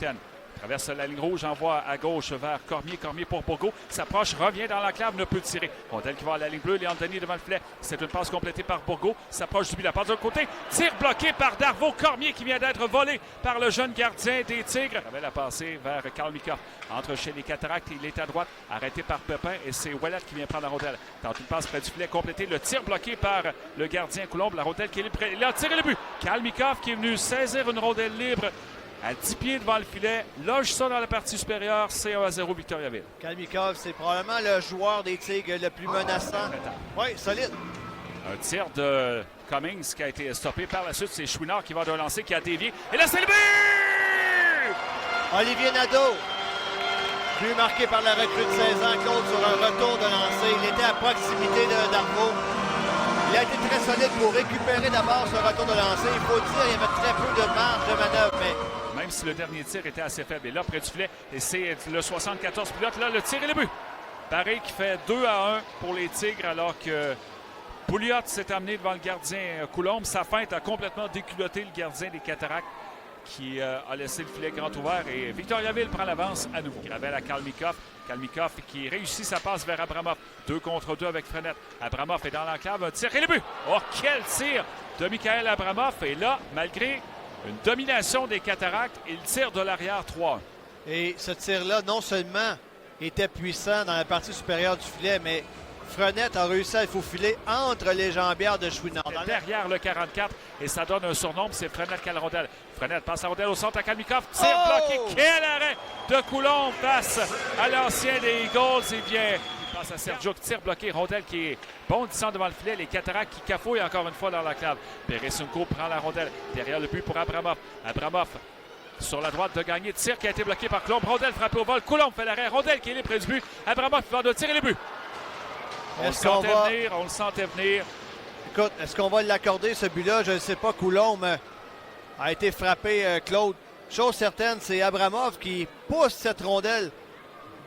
capitaine. Traverse la ligne rouge, envoie à gauche vers Cormier. Cormier pour Bourgault. S'approche, revient dans l'enclave, ne peut tirer. Rondelle qui va à la ligne bleue. Léon Denis devant le filet. C'est une passe complétée par Bourgault. S'approche du but, la passe de l'autre côté. Tir bloqué par Darvaux. Cormier qui vient d'être volé par le jeune gardien des Tigres. Il avait la passée vers Kalmikov. Entre chez les Cataractes. Il est à droite, arrêté par Pepin. Et c'est Ouellet qui vient prendre la rondelle. Tente une passe près du filet complétée. Le tir bloqué par le gardien Coulombe. La rondelle qui est libre. Il a tiré le but. Kalmikov qui est venu saisir une rondelle libre à 10 pieds devant le filet, loge ça dans la partie supérieure, c'est 1-0 Victoriaville. Kalmikov, c'est probablement le joueur des Tigres le plus menaçant. Oui, solide. Un tir de Cummings qui a été stoppé par la suite. C'est Chouinard qui va d'un lancer, qui a dévié. Et là, c'est le but! Olivier Nadeau. But marqué par la recrue de 16 ans, Claude, sur un retour de lancer. Il était à proximité de Darvaux. Il a été très solide pour récupérer d'abord ce retour de lancer. Il faut dire qu'il y avait très peu de marge de manœuvre, mais même si le dernier tir était assez faible. Et là, près du filet, et c'est le 74 pilote. Là, le tir et le but. Pareil qui fait 2-1 pour les Tigres, alors que Pouliot s'est amené devant le gardien Coulombe. Sa feinte a complètement déculotté le gardien des Cataractes qui a laissé le filet grand ouvert. Et Victoriaville prend l'avance à nouveau. Gravel à Kalmikov. Kalmikov qui réussit sa passe vers Abramov. 2 contre 2 avec Frenette. Abramov est dans l'enclave. Un tir et le but. Oh, quel tir de Michael Abramov. Et là, malgré une domination des Cataractes, il tire de l'arrière 3-1. Et ce tir-là, non seulement était puissant dans la partie supérieure du filet, mais Frenette a réussi à le faufiler entre les jambières de Chouinard. Derrière le 44, et ça donne un surnom, c'est Frenette qui a la rondelle. Frenette passe la rondelle au centre à Kalmikov. Tir bloqué. Quel arrêt de Coulombe face à l'ancien des Eagles. Il vient. Il passe à Sergio qui tire bloqué. Rondelle qui est bondissant devant le filet. Les Cataractes qui cafouillent encore une fois dans la clave. Peresunko prend la rondelle derrière le but pour Abramov. Abramov sur la droite de gagner. Tir qui a été bloqué par Coulombe. Rondelle frappée au vol. Coulombe fait l'arrêt. Rondelle qui est libre près du but. Abramov va de tirer le but. On le sentait venir. Écoute, est-ce qu'on va l'accorder, ce but-là? Je ne sais pas. Coulombe a été frappé, Claude. Chose certaine, c'est Abramov qui pousse cette rondelle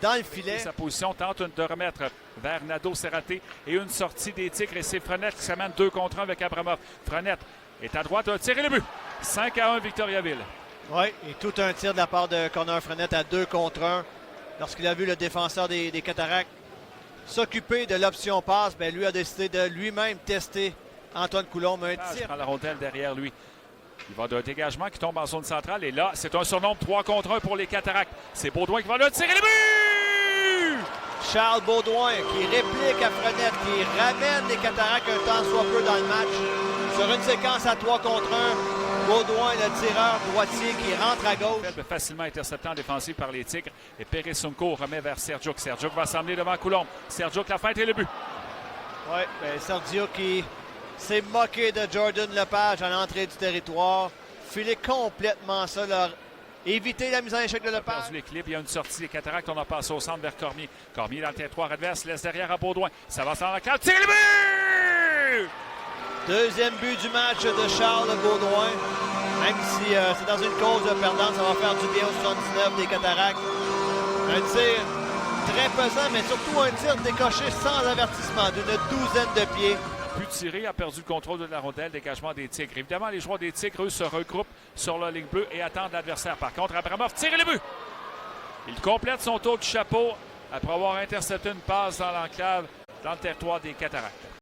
dans le filet. Sa position tente de remettre vers Nadeau, c'est raté. Et une sortie des Tigres. Et c'est Frenette qui s'amène 2 contre 1 avec Abramov. Frenette est à droite, a tiré le but. 5-1 Victoriaville. Oui, et tout un tir de la part de Connor Frenette à 2 contre 1. Lorsqu'il a vu le défenseur des Cataractes s'occuper de l'option passe, ben lui a décidé de lui-même tester Antoine Coulombe. Un tir. Il prend la rondelle derrière lui. Il va d'un dégagement qui tombe en zone centrale. Et là, c'est un surnombre 3 contre 1 pour les Cataractes. C'est Baudouin qui va le tirer le but! Charles Baudouin qui réplique à Frenette, qui ramène les Cataractes un temps soit peu dans le match. Sur une séquence à 3 contre 1, Baudouin, le tireur droitier qui rentre à gauche. Facilement intercepté en défensive par les Tigres. Et Peresunko remet vers Sergio. Sergio va s'emmener devant Coulombe. Sergio la feinte et le but. Oui, ben Sergio qui s'est moqué de Jordan Lepage à l'entrée du territoire. Filé complètement ça. Éviter la mise en échec de Lepage. Il a perdu l'équilibre. Il y a une sortie des Cataractes. On a passé au centre vers Cormier. Cormier dans le territoire adverse. Laisse derrière à Baudouin. Ça va dans la carte. Tire le but! Deuxième but du match de Charles Baudouin. Même si c'est dans une cause perdante, ça va faire du bien au 79 des Cataractes. Un tir très pesant, mais surtout un tir décoché sans avertissement d'une douzaine de pieds. Il a pu tirer, a perdu le contrôle de la rondelle, dégagement des Tigres. Évidemment, les joueurs des Tigres, eux, se regroupent sur la ligne bleue et attendent l'adversaire. Par contre, Abramov tire le but. Il complète son tour du chapeau après avoir intercepté une passe dans l'enclave dans le territoire des Cataractes.